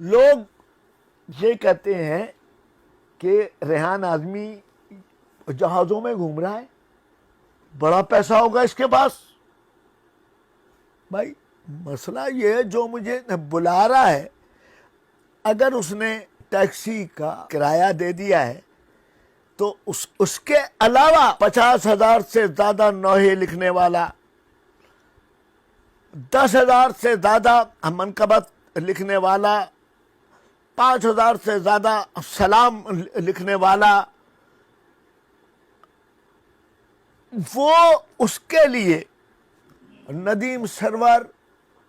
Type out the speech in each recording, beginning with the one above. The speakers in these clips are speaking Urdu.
لوگ یہ کہتے ہیں کہ ریحان اعظمی جہازوں میں گھوم رہا ہے، بڑا پیسہ ہوگا اس کے پاس۔ بھائی مسئلہ یہ ہے، جو مجھے بلا رہا ہے اگر اس نے ٹیکسی کا کرایہ دے دیا ہے تو اس کے علاوہ 50,000 سے زیادہ نوحے لکھنے والا، 10,000 سے زیادہ منقبت لکھنے والا، 5,000 سے زیادہ سلام لکھنے والا، وہ اس کے لیے ندیم سرور،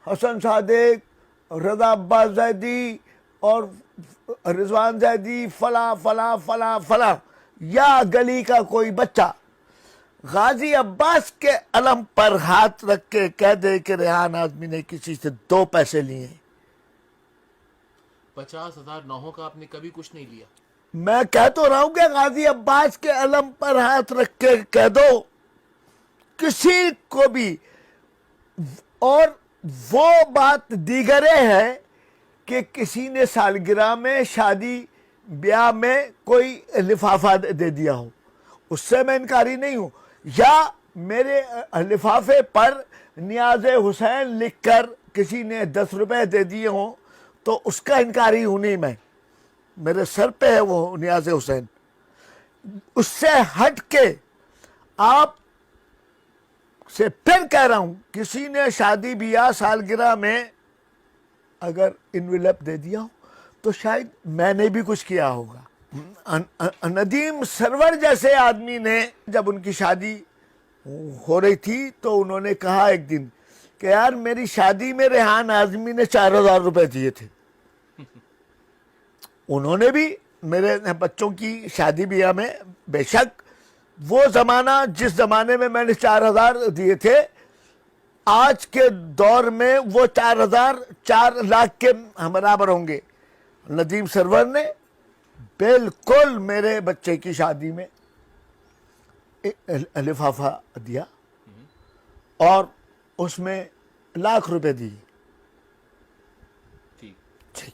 حسن صادق، رضا عباس زیدی اور رضوان زیدی، فلاں فلاں فلاں فلاں، یا گلی کا کوئی بچہ غازی عباس کے علم پر ہاتھ رکھ کے کہہ دے کہ ریحان اعظمی نے کسی سے 2 پیسے لیے، 50,000 نوحوں کا آپ نے کبھی کچھ نہیں لیا۔ میں کہہ تو رہا ہوں کہ غازی عباس کے علم پر ہاتھ رکھ کے کہہ دو کسی کو بھی۔ اور وہ بات دیگرے ہے کہ کسی نے سالگرہ میں، شادی بیاہ میں کوئی لفافہ دے دیا ہو، اس سے میں انکاری نہیں ہوں، یا میرے لفافے پر نیاز حسین لکھ کر کسی نے 10 روپے دے دیے ہوں تو اس کا انکاری ہوں نہیں میں، میرے سر پہ ہے وہ نیاز حسین۔ اس سے ہٹ کے آپ سے پھر کہہ رہا ہوں، کسی نے شادی بیاہ سالگرہ میں اگر انویلپ دے دیا ہو تو شاید میں نے بھی کچھ کیا ہوگا۔ ندیم سرور جیسے آدمی نے جب ان کی شادی ہو رہی تھی تو انہوں نے کہا ایک دن کہ یار میری شادی میں ریحان اعظمی نے 4,000 روپے دیے تھے۔ انہوں نے بھی میرے بچوں کی شادی بیاہ میں، بے شک وہ زمانہ جس زمانے میں نے 4,000 دیے تھے، آج کے دور میں وہ 4,000 4 لاکھ کے برابر ہوں گے۔ ندیم سرور نے بالکل میرے بچے کی شادی میں لفافہ دیا اور اس میں لاکھ روپے دیے۔ ٹھیک۔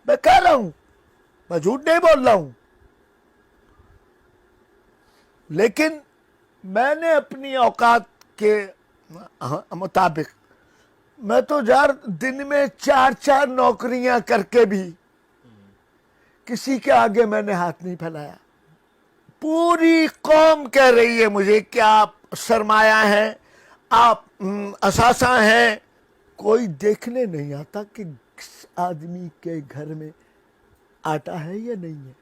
میں کہہ رہا ہوں، میں جھوٹ نہیں بول رہا ہوں، لیکن میں نے اپنی اوقات کے مطابق، میں تو یار دن میں 4 نوکریاں کر کے بھی کسی کے آگے میں نے ہاتھ نہیں پھیلایا۔ پوری قوم کہہ رہی ہے مجھے کہ آپ سرمایہ ہیں، آپ اثاثہ ہیں، کوئی دیکھنے نہیں آتا کہ کس آدمی کے گھر میں آٹا ہے یا نہیں ہے،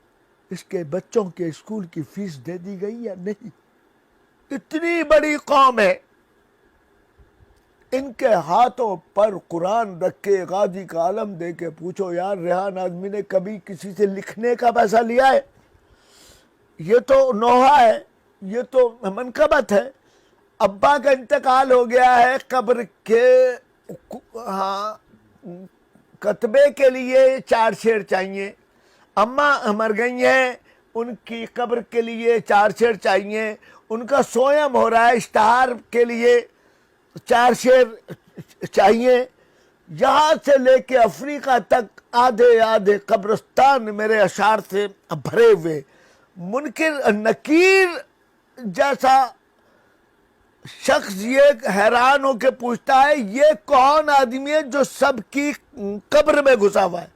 اس کے بچوں کے اسکول کی فیس دے دی گئی یا نہیں۔ اتنی بڑی قوم ہے، ان کے ہاتھوں پر قرآن رکھ کے غازی کا علم دے کے پوچھو یار ریحان اعظمی نے کبھی کسی سے لکھنے کا پیسہ لیا ہے؟ یہ تو نوحہ ہے، یہ تو منقبت ہے۔ ابا کا انتقال ہو گیا ہے، قبر کے کتبے کے لیے 4 شعر چاہیے، اماں مر گئی ہیں، ان کی قبر کے لیے 4 شعر چاہیے، ان کا سویم ہو رہا ہے، اشتہار کے لیے 4 شعر چاہیے، یہاں سے لے کے افریقہ تک آدھے آدھے قبرستان میرے اشعار سے بھرے ہوئے۔ منکر نکیر جیسا شخص یہ حیران ہو کے پوچھتا ہے یہ کون آدمی ہے جو سب کی قبر میں گھسا ہوا ہے؟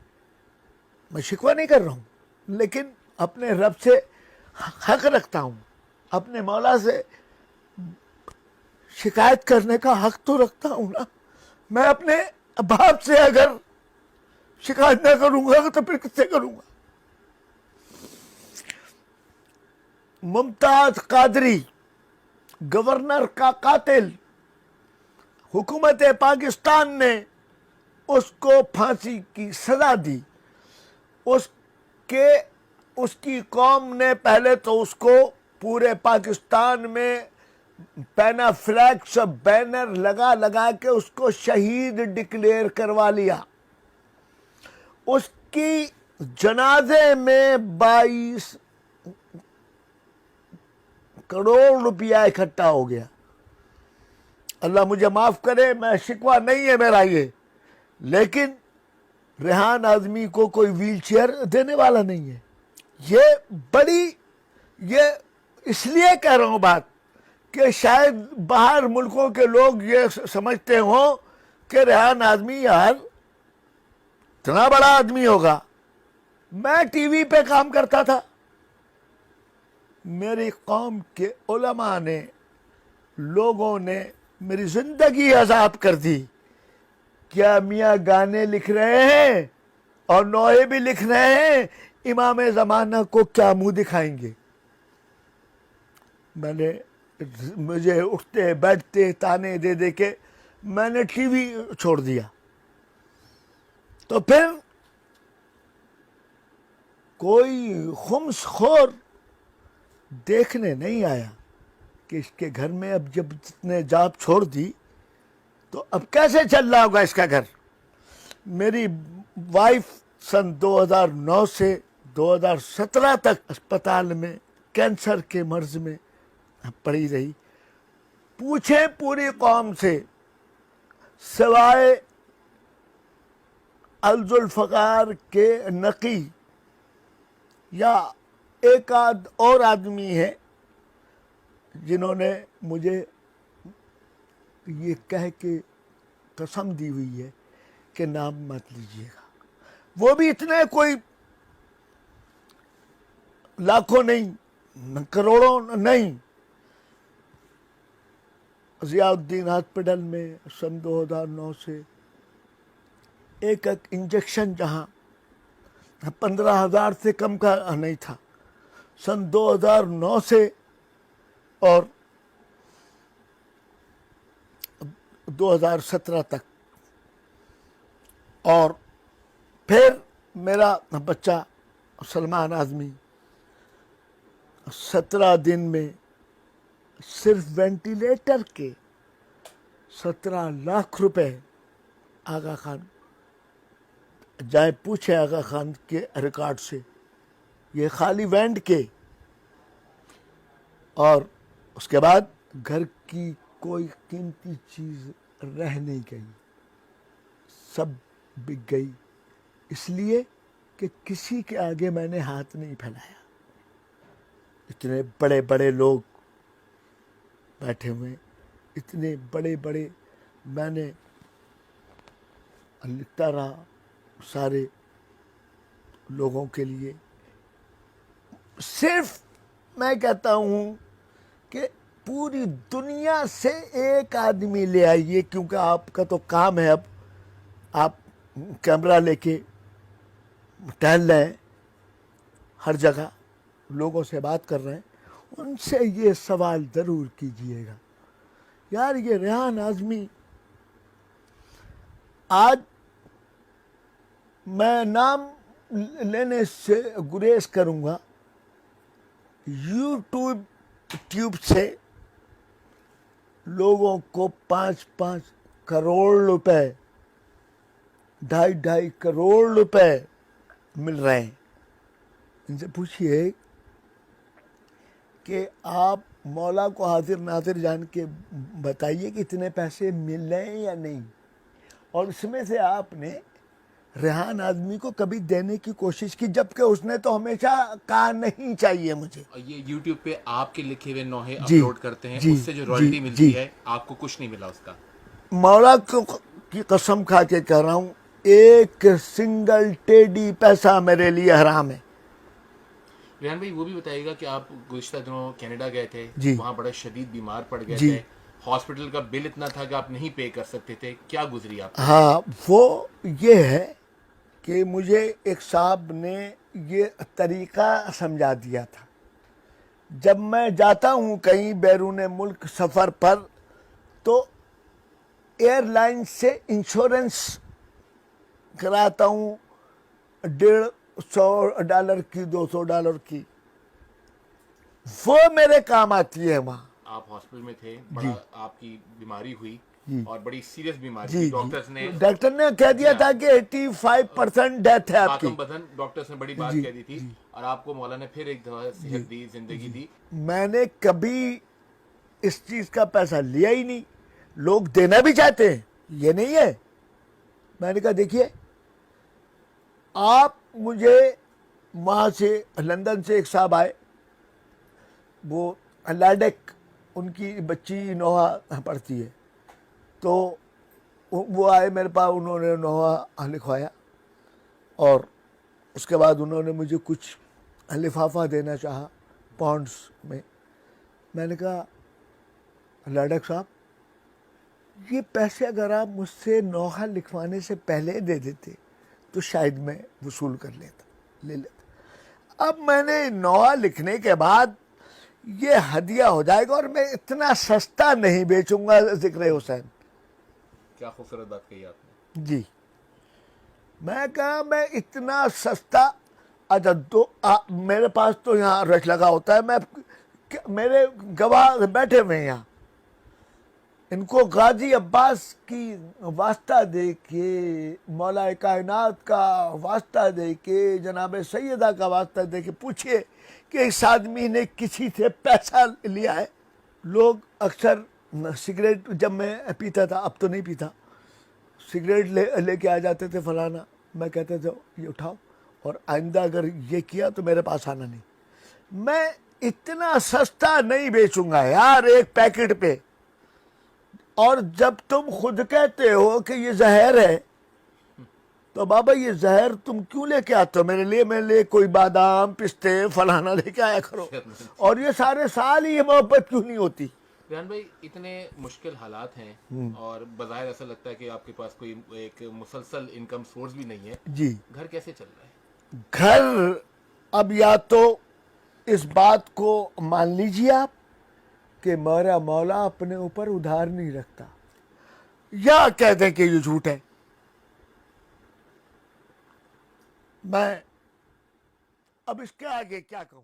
میں شکوہ نہیں کر رہا ہوں، لیکن اپنے رب سے حق رکھتا ہوں، اپنے مولا سے شکایت کرنے کا حق تو رکھتا ہوں نا۔ میں اپنے باپ سے اگر شکایت نہ کروں گا تو پھر کس سے کروں گا؟ ممتاز قادری، گورنر کا قاتل، حکومت پاکستان نے اس کو پھانسی کی سزا دی۔ اس کی قوم نے پہلے تو اس کو پورے پاکستان میں پینا فلیکس بینر لگا لگا کے اس کو شہید ڈکلیئر کروا لیا۔ اس کی جنازے میں 22 کروڑ روپیہ اکٹھا ہو گیا۔ اللہ مجھے معاف کرے، میں شکوہ نہیں ہے میرا یہ، لیکن ریحان اعظمی کو کوئی ویل چیئر دینے والا نہیں ہے. یہ اس لیے کہہ رہا ہوں بات کہ شاید باہر ملکوں کے لوگ یہ سمجھتے ہوں کہ ریحان اعظمی یار اتنا بڑا آدمی ہوگا. میں ٹی وی پہ کام کرتا تھا, میری قوم کے علماء نے, لوگوں نے میری زندگی عذاب کر دی. کیا میاں گانے لکھ رہے ہیں اور نوحے بھی لکھ رہے ہیں, امام زمانہ کو کیا منہ دکھائیں گے؟ مجھے اٹھتے بیٹھتے تانے دے دے کے میں نے ٹی وی چھوڑ دیا. تو پھر کوئی خمس خور دیکھنے نہیں آیا کہ اس کے گھر میں اب جب نے جاب چھوڑ دی تو اب کیسے چل رہا ہوگا اس کا گھر. میری وائف سن 2009 سے 2017 تک اسپتال میں کینسر کے مرض میں پڑی رہی. پوچھیں پوری قوم سے, سوائے الذوالفقار کے نقی یا ایک آدھ اور آدمی ہے جنہوں نے مجھے یہ کہہ کے قسم دی ہوئی ہے کہ نام مت لیجیے گا. وہ بھی اتنے کوئی لاکھوں نہیں, کروڑوں نہیں. ضیاء الدین ہاسپٹل میں سن 2009 سے ایک انجیکشن جہاں 15,000 سے کم کا نہیں تھا, سن 2009 سے اور 2017 تک. اور پھر میرا بچہ سلمان اعظمی 17 دن میں صرف وینٹیلیٹر کے 17 لاکھ روپے آغا خان, جائیں پوچھیں آغا خان کے ریکارڈ سے, یہ خالی وینٹ کے. اور اس کے بعد گھر کی کوئی قیمتی چیز رہ نہیں گئی, سب بک گئی, اس لیے کہ کسی کے آگے میں نے ہاتھ نہیں پھیلایا. اتنے بڑے بڑے لوگ بیٹھے ہوئے, اتنے بڑے بڑے, میں نے لکھتا رہا سارے لوگوں کے لیے. صرف میں کہتا ہوں کہ پوری دنیا سے ایک آدمی لے آئیے, کیونکہ آپ کا تو کام ہے, اب آپ کیمرہ لے کے ٹہل رہے ہیں, ہر جگہ لوگوں سے بات کر رہے ہیں, ان سے یہ سوال ضرور کیجئے گا, یار یہ ریحان اعظمی, آج میں نام لینے سے گریز کروں گا, یوٹیوب سے لوگوں کو 5-5 کروڑ روپے, 2.5 کروڑ روپے مل رہے ہیں. ان سے پوچھئے کہ آپ مولا کو حاضر ناظر جان کے بتائیے کہ اتنے پیسے مل رہے ہیں یا نہیں, اور اس میں سے آپ نے ریحان اعظمی کو کبھی دینے کی کوشش کی, جبکہ اس نے تو ہمیشہ کہا نہیں چاہیے مجھے. یہ یوٹیوب پہ آپ کے لکھے ہوئے نوحے اپلوڈ کرتے ہیں, اس سے جو رائلٹی ملتی ہے آپ کو کچھ نہیں ملا اس کا؟ مولا کی قسم کھا کے کہہ رہا ہوں, ایک سنگل ٹیڈی پیسہ میرے لیے حرام ہے. ریحان بھائی وہ بھی بتائیے گا کہ آپ گزشتہ دنوں کینیڈا گئے تھے, وہاں بڑا شدید بیمار پڑ گئے تھے, ہاسپٹل کا بل اتنا تھا کہ آپ نہیں پے کر سکتے تھے, کیا گزری آپ؟ ہاں, وہ یہ ہے کہ مجھے ایک صاحب نے یہ طریقہ سمجھا دیا تھا. جب میں جاتا ہوں کہیں بیرون ملک سفر پر, تو ایئر لائن سے انشورنس کراتا ہوں, $150 کی, $200 کی, وہ میرے کام آتی ہے. وہاں آپ ہاسپٹل میں تھے, بڑا آپ کی بیماری ہوئی اور بڑی سیریس بیماری تھی, ڈاکٹر نے کہہ دیا تھا کہ 85% ڈیتھ ہے آپ کی. ڈاکٹرز نے بڑی بات کہہ دی تھی, اور آپ کو مولا نے پھر ایک دفعہ صحت دی, زندگی دی. میں نے کبھی اس چیز کا پیسہ لیا ہی نہیں. لوگ دینا بھی چاہتے ہیں, یہ نہیں ہے. میں نے کہا دیکھیے آپ مجھے وہاں سے لندن سے ایک صاحب آئے, وہ لیڈک ان کی بچی نوحہ پڑھتی ہے, تو وہ آئے میرے پاس, انہوں نے نوحہ لکھوایا اور اس کے بعد انہوں نے مجھے کچھ لفافہ دینا چاہا پاؤنڈس میں. میں نے کہا لیڈک صاحب یہ پیسے اگر آپ مجھ سے نوحہ لکھوانے سے پہلے دے دیتے تو شاید میں وصول کر لے لیتا. اب میں نے نوحہ لکھنے کے بعد یہ ہدیہ ہو جائے گا اور میں اتنا سستا نہیں بیچوں گا ذکر حسین. کیا خوبصورت بات کہی آپ نے. جی میں کہا میں اتنا سستا, اچھا تو میرے پاس تو یہاں رش لگا ہوتا ہے, میرے گواہ بیٹھے ہوئے ہیں یہاں, ان کو غازی عباس کی واسطہ دے کے, مولا کائنات کا واسطہ دے کے, جناب سیدہ کا واسطہ دے کے پوچھئے کہ اس آدمی نے کسی سے پیسہ لیا ہے. لوگ اکثر سگریٹ, جب میں پیتا تھا, اب تو نہیں پیتا, سگریٹ لے کے آ جاتے تھے فلانا, میں کہتے تھے یہ اٹھاؤ اور آئندہ اگر یہ کیا تو میرے پاس آنا نہیں. میں اتنا سستا نہیں بیچوں گا یار ایک پیکٹ پہ. اور جب تم خود کہتے ہو کہ یہ زہر ہے تو بابا یہ زہر تم کیوں لے کے آتے ہو میرے لیے؟ میرے لیے کوئی بادام پستے فلانا لے کے آیا کرو. اور یہ سارے سال ہی یہ محبت کیوں نہیں ہوتی؟ ریحان بھائی اتنے مشکل حالات ہیں اور بظاہر ایسا لگتا ہے کہ آپ کے پاس کوئی ایک مسلسل انکم سورس بھی نہیں ہے. جی گھر کیسے چل رہا ہے؟ گھر اب یا تو اس بات کو مان لیجیے آپ کہ میرا مولا اپنے اوپر ادھار نہیں رکھتا, یا کہہ دیں کہ یہ جھوٹ ہے. میں اب اس کے آگے کیا کہوں؟